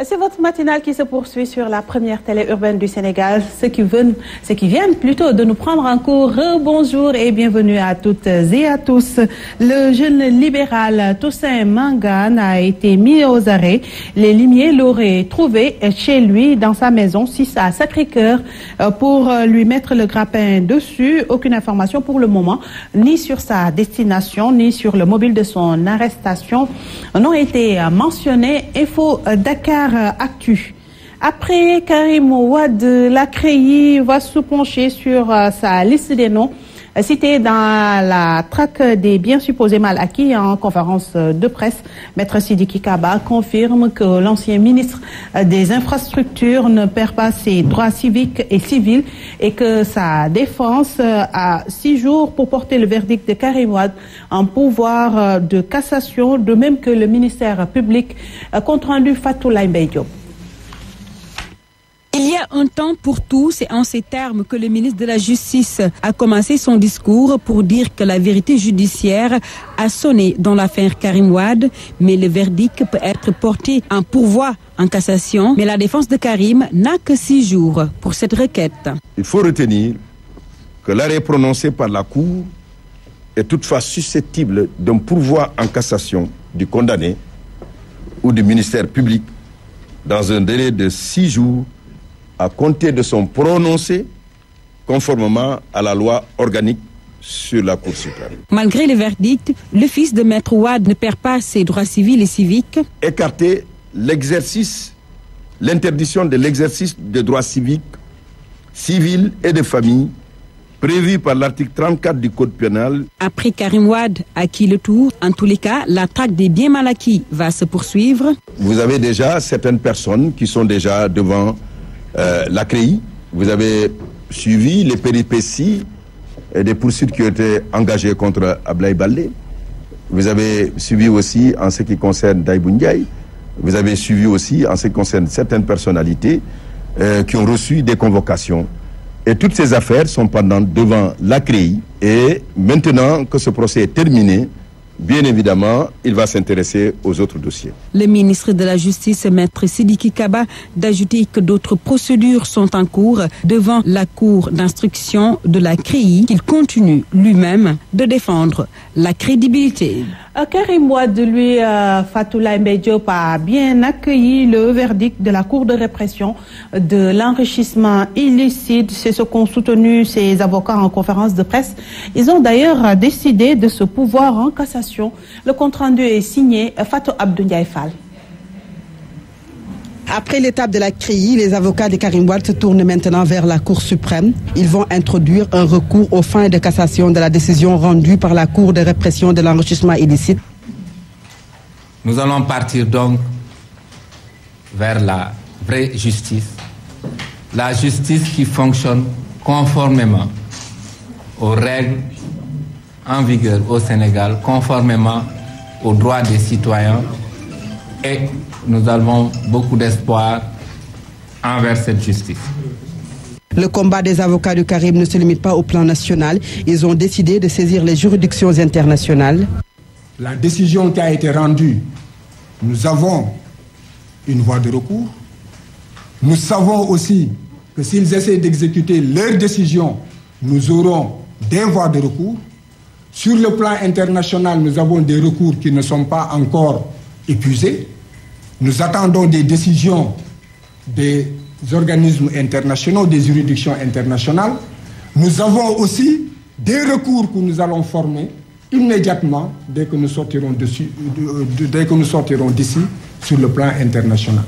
C'est votre matinale qui se poursuit sur la première télé urbaine du Sénégal. Ceux qui viennent plutôt de nous prendre en cours, bonjour et bienvenue à toutes et à tous. Le jeune libéral Toussaint Mangane a été mis aux arrêts. Les limiers l'auraient trouvé chez lui dans sa maison 6 à Sacré-Cœur pour lui mettre le grappin dessus. Aucune information pour le moment, ni sur sa destination, ni sur le mobile de son arrestation n'ont été mentionnés. Info Dakar Actu. Après Karim Wade, la CREI va se pencher sur sa liste des noms cités dans la traque des biens supposés mal acquis. En conférence de presse, Maître Sidiki Kaba confirme que l'ancien ministre des Infrastructures ne perd pas ses droits civiques et civils et que sa défense a 6 jours pour porter le verdict de Karim Wade en pouvoir de cassation, de même que le ministère public, compte rendu Fatoulaye Mbaye Diop. Il y a un temps pour tout, c'est en ces termes que le ministre de la Justice a commencé son discours pour dire que la vérité judiciaire a sonné dans l'affaire Karim Wade, mais le verdict peut être porté en pourvoi en cassation. Mais la défense de Karim n'a que 6 jours pour cette requête. Il faut retenir que l'arrêt prononcé par la Cour est toutefois susceptible d'un pourvoi en cassation du condamné ou du ministère public dans un délai de 6 jours à compter de son prononcé, conformément à la loi organique sur la Cour suprême. Malgré le verdict, le fils de Maître Wade ne perd pas ses droits civils et civiques. Écarter l'interdiction de l'exercice des droits civiques, civils et de famille, prévu par l'article 34 du Code pénal. Après Karim Wade, à qui le tour? En tous les cas, la traque des biens mal acquis va se poursuivre. Vous avez déjà certaines personnes qui sont déjà devant la CREI. Vous avez suivi les péripéties et des poursuites qui ont été engagées contre Ablaye Baldé. Vous avez suivi aussi en ce qui concerne Daïbou Ndiaye. Vous avez suivi aussi en ce qui concerne certaines personnalités qui ont reçu des convocations. Et toutes ces affaires sont pendantes devant la CREI. Et maintenant que ce procès est terminé, bien évidemment, il va s'intéresser aux autres dossiers. Le ministre de la Justice, Maître Sidiki Kaba, d'ajouter que d'autres procédures sont en cours devant la Cour d'instruction de la CREI, qu'il continue lui-même de défendre la crédibilité. Karim Wade, lui, Fatoulaye Mbaye Diop a bien accueilli le verdict de la Cour de répression de l'enrichissement illicite. C'est ce qu'ont soutenu ses avocats en conférence de presse. Ils ont d'ailleurs décidé de se pourvoir en cassation. Le compte-rendu est signé Fatou Abdou Ndiaye Fall. Après l'étape de la CREI, les avocats de Karim Wade se tournent maintenant vers la Cour suprême. Ils vont introduire un recours aux fins de cassation de la décision rendue par la Cour de répression de l'enrichissement illicite. Nous allons partir donc vers la vraie justice. La justice qui fonctionne conformément aux règles en vigueur au Sénégal, conformément aux droits des citoyens, et nous avons beaucoup d'espoir envers cette justice. Le combat des avocats de Karim ne se limite pas au plan national. Ils ont décidé de saisir les juridictions internationales. La décision qui a été rendue, nous avons une voie de recours. Nous savons aussi que s'ils essaient d'exécuter leur décision, nous aurons des voies de recours. Sur le plan international, nous avons des recours qui ne sont pas encore épuisés. Nous attendons des décisions des organismes internationaux, des juridictions internationales. Nous avons aussi des recours que nous allons former immédiatement dès que nous sortirons d'ici sur le plan international.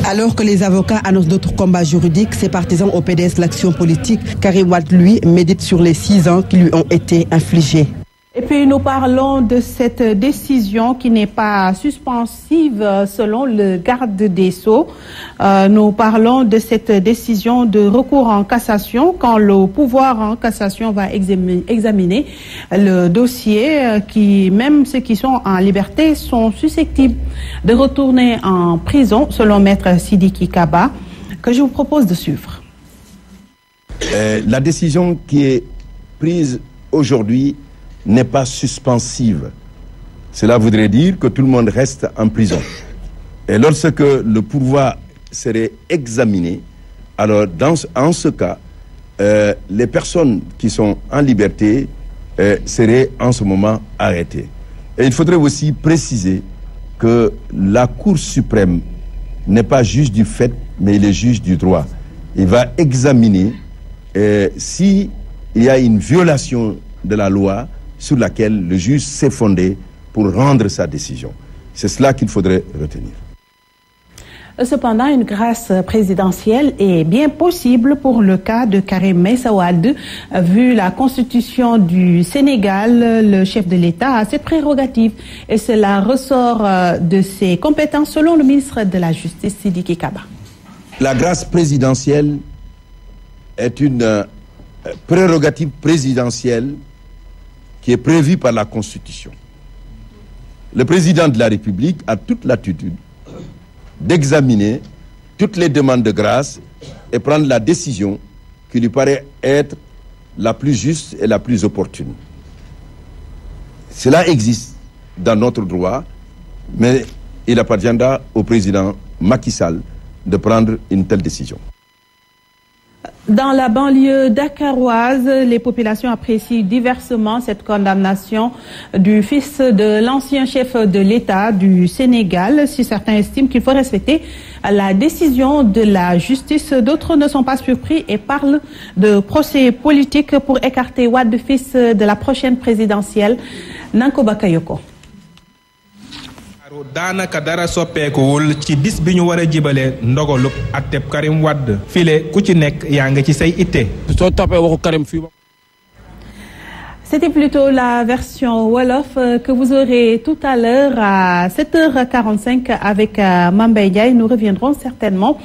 Alors que les avocats annoncent d'autres combats juridiques, ses partisans au PDS l'Action politique, Karim Wade, lui, médite sur les 6 ans qui lui ont été infligés. Et puis nous parlons de cette décision qui n'est pas suspensive selon le garde des Sceaux. Nous parlons de cette décision de recours en cassation quand le pouvoir en cassation va examiner le dossier, qui même ceux qui sont en liberté sont susceptibles de retourner en prison selon Maître Sidiki Kaba, que je vous propose de suivre. La décision qui est prise aujourd'hui n'est pas suspensive. Cela voudrait dire que tout le monde reste en prison. Et lorsque le pourvoi serait examiné, alors en ce cas, les personnes qui sont en liberté seraient en ce moment arrêtées. Et il faudrait aussi préciser que la Cour suprême n'est pas juge du fait, mais il est juge du droit. Il va examiner s'il y a une violation de la loi sur laquelle le juge s'est fondé pour rendre sa décision. C'est cela qu'il faudrait retenir. Cependant, une grâce présidentielle est bien possible pour le cas de Karim Meïssa Wade. Vu la constitution du Sénégal, le chef de l'État a cette prérogative et cela ressort de ses compétences selon le ministre de la Justice, Sidiki Kaba. La grâce présidentielle est une prérogative présidentielle qui est prévue par la Constitution. Le président de la République a toute l'attitude d'examiner toutes les demandes de grâce et prendre la décision qui lui paraît être la plus juste et la plus opportune. Cela existe dans notre droit, mais il appartiendra au président Macky Sall de prendre une telle décision. Dans la banlieue dakaroise, les populations apprécient diversement cette condamnation du fils de l'ancien chef de l'État du Sénégal. Si certains estiment qu'il faut respecter la décision de la justice, d'autres ne sont pas surpris et parlent de procès politique pour écarter Wade, fils de la prochaine présidentielle. Nanko Bakayoko. daanaka dara soppeekuwul ci bis bi ñu war a jibale ndogolub atteb Karim Wade file ku ci nekk yaa ngi ci say itte. soo toppee waxu Karim fii. C'était plutôt la version Wolof que vous aurez tout à l'heure à 7h45 avec Mambay Ndiaye. Nous reviendrons certainement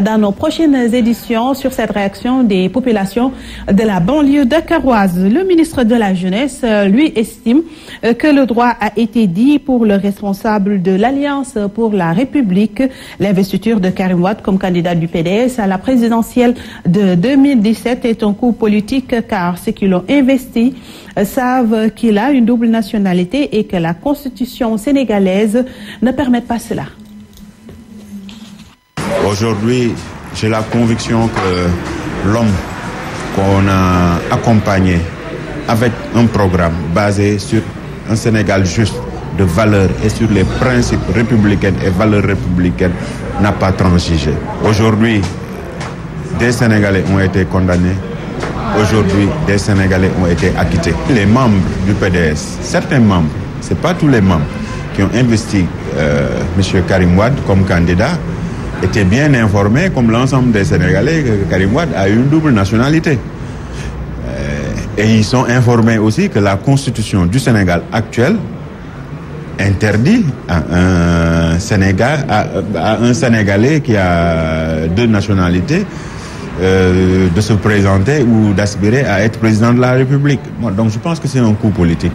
dans nos prochaines éditions sur cette réaction des populations de la banlieue dakaroise. Le ministre de la Jeunesse, lui, estime que le droit a été dit pour le responsable de l'Alliance pour la République. L'investiture de Karim Wade comme candidat du PDS à la présidentielle de 2017 est un coup politique car ceux qui l'ont investi savent qu'il a une double nationalité et que la constitution sénégalaise ne permet pas cela. Aujourd'hui, j'ai la conviction que l'homme qu'on a accompagné avec un programme basé sur un Sénégal juste, de valeurs et sur les principes républicains et valeurs républicaines n'a pas transigé. Aujourd'hui, des Sénégalais ont été condamnés. Aujourd'hui, des Sénégalais ont été acquittés. Les membres du PDS, certains membres, ce n'est pas tous les membres qui ont investi M. Karim Wade comme candidat, étaient bien informés, comme l'ensemble des Sénégalais, que Karim Wade a une double nationalité. Et ils sont informés aussi que la constitution du Sénégal actuelle interdit à un Sénégalais qui a deux nationalités de se présenter ou d'aspirer à être président de la République. Donc je pense que c'est un coup politique.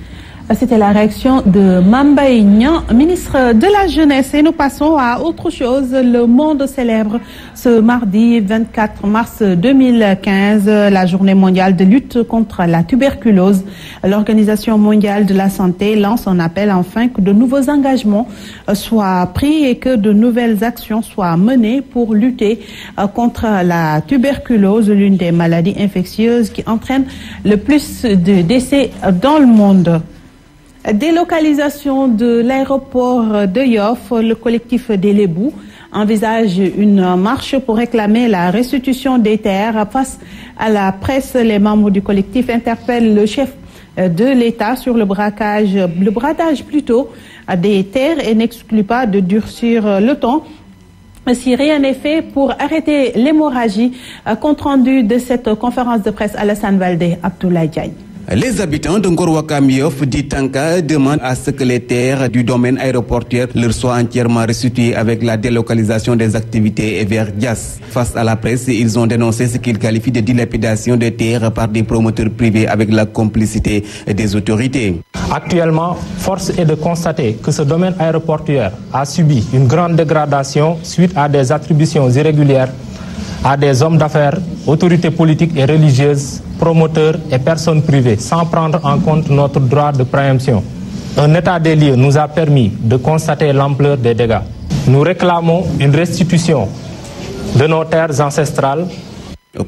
C'était la réaction de Mambay Niang, ministre de la Jeunesse. Et nous passons à autre chose. Le monde célèbre ce mardi 24 mars 2015 la journée mondiale de lutte contre la tuberculose. L'Organisation mondiale de la santé lance un appel afin que de nouveaux engagements soient pris et que de nouvelles actions soient menées pour lutter contre la tuberculose, l'une des maladies infectieuses qui entraîne le plus de décès dans le monde. Délocalisation de l'aéroport de Yoff, le collectif des Lébou envisage une marche pour réclamer la restitution des terres. Face à la presse, les membres du collectif interpellent le chef de l'État sur le bradage plutôt des terres et n'excluent pas de durcir le ton si rien n'est fait pour arrêter l'hémorragie. Compte rendu de cette conférence de presse, Alassane Valdé, Abdoulaye Diagne. Les habitants de Ngor Wakam Yoff dit Tanka demandent à ce que les terres du domaine aéroportuaire leur soient entièrement restituées avec la délocalisation des activités vers Dias. Face à la presse, ils ont dénoncé ce qu'ils qualifient de dilapidation des terres par des promoteurs privés avec la complicité des autorités. Actuellement, force est de constater que ce domaine aéroportuaire a subi une grande dégradation suite à des attributions irrégulières à des hommes d'affaires, autorités politiques et religieuses, promoteurs et personnes privées, sans prendre en compte notre droit de préemption. Un état des lieux nous a permis de constater l'ampleur des dégâts. Nous réclamons une restitution de nos terres ancestrales.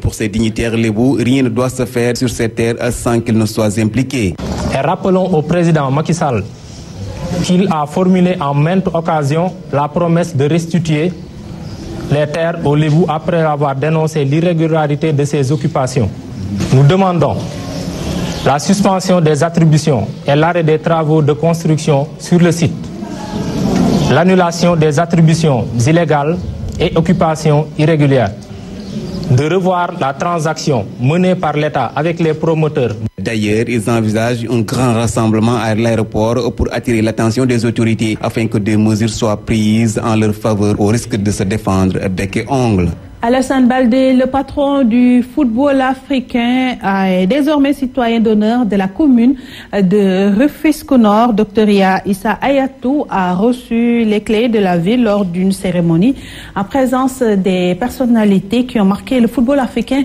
Pour ces dignitaires lébou, rien ne doit se faire sur ces terres sans qu'ils ne soient impliqués. Et rappelons au président Macky Sall qu'il a formulé en maintes occasions la promesse de restituer les terres aux Lébou après avoir dénoncé l'irrégularité de ces occupations. Nous demandons la suspension des attributions et l'arrêt des travaux de construction sur le site, l'annulation des attributions illégales et occupations irrégulières, de revoir la transaction menée par l'État avec les promoteurs. D'ailleurs, ils envisagent un grand rassemblement à l'aéroport pour attirer l'attention des autorités afin que des mesures soient prises en leur faveur au risque de se défendre bec et ongles. Alassane Baldé, le patron du football africain, est désormais citoyen d'honneur de la commune de Rufisque-Nord. Dr Issa Ayatou a reçu les clés de la ville lors d'une cérémonie en présence des personnalités qui ont marqué le football africain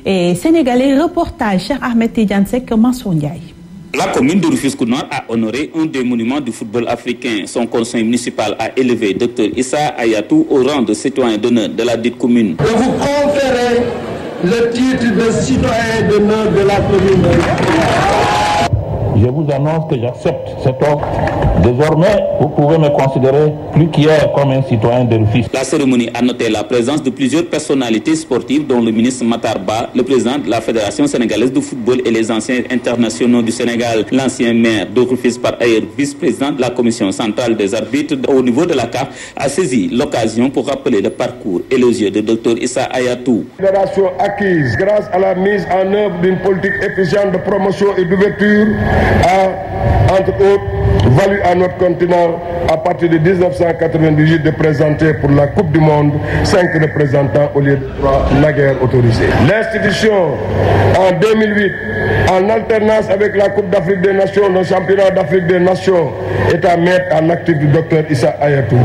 et sénégalais. Reportage Cheikh Ahmed Tidiane Seck, Mansour Ndiaye. La commune de Rufisque-Nord a honoré un des monuments du football africain. Son conseil municipal a élevé Dr Issa Ayatou au rang de citoyen d'honneur de la dite commune. De vous conférer le titre de citoyen d'honneur de la commune de Rufisque-Nord. Je vous annonce que j'accepte cette offre. Désormais, vous pouvez me considérer plus qu'hier comme un citoyen de Rufisque. La cérémonie a noté la présence de plusieurs personnalités sportives, dont le ministre Matar Ba, le président de la Fédération sénégalaise de football et les anciens internationaux du Sénégal. L'ancien maire de Rufisque, par ailleurs vice-président de la commission centrale des arbitres au niveau de la CAF, a saisi l'occasion pour rappeler le parcours élogieux de Dr Issa Ayatou. Fédération acquise grâce à la mise en œuvre d'une politique efficiente de promotion et d'ouverture a, entre autres, valu à notre continent, à partir de 1998, de présenter pour la Coupe du Monde 5 représentants au lieu de 3 naguère autorisés. L'institution, en 2008, en alternance avec la Coupe d'Afrique des Nations, le championnat d'Afrique des Nations, est à mettre en actif du Dr Issa Ayatou.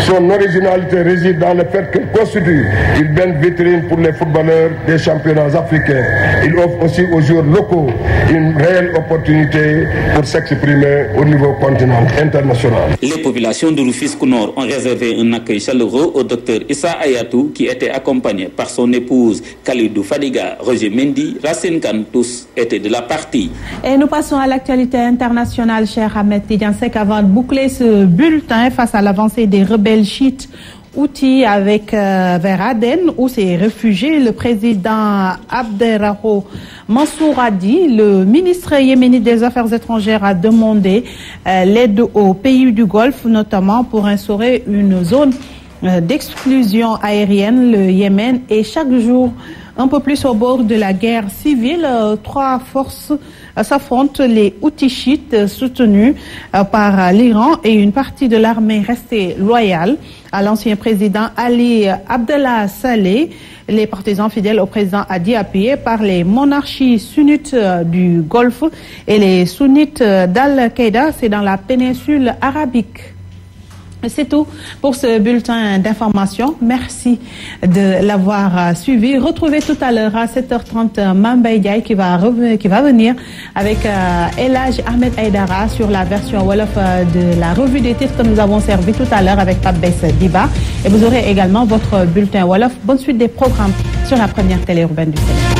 Son originalité réside dans le fait qu'elle constitue une belle vitrine pour les footballeurs des championnats africains. Il offre aussi aux joueurs locaux une réelle opportunité pour s'exprimer au niveau continental international. Les populations de Rufisque-Nord ont réservé un accueil chaleureux au Dr Issa Ayatou, qui était accompagné par son épouse Khalidou Fadiga, Roger Mendy, Racine Kane, tous étaient de la partie. Et nous passons à l'actualité internationale, cher Ahmed Tidiane Seck, avant de boucler ce bulletin face à l'avancée des rebelles chiites Houthis vers Aden, où s'est réfugié le président Abderrahmane Mansour Hadi. Le ministre yéménite des Affaires étrangères a demandé l'aide aux pays du Golfe, notamment pour instaurer une zone d'exclusion aérienne. Le Yémen est chaque jour un peu plus au bord de la guerre civile. 3 forces s'affrontent, les Houthis chiites soutenus par l'Iran et une partie de l'armée restée loyale à l'ancien président Ali Abdallah Saleh. Les partisans fidèles au président Hadi, appuyés par les monarchies sunnites du Golfe et les sunnites d'Al-Qaïda, c'est dans la péninsule arabique. C'est tout pour ce bulletin d'information. Merci de l'avoir suivi. Retrouvez tout à l'heure à 7h30 Mambay Diaye qui va venir avec El Hadj Ahmed Aïdara sur la version Wolof de la revue des titres que nous avons servi tout à l'heure avec Pape Bess Diba. Et vous aurez également votre bulletin Wolof. Bonne suite des programmes sur la première télé urbaine du Sénégal.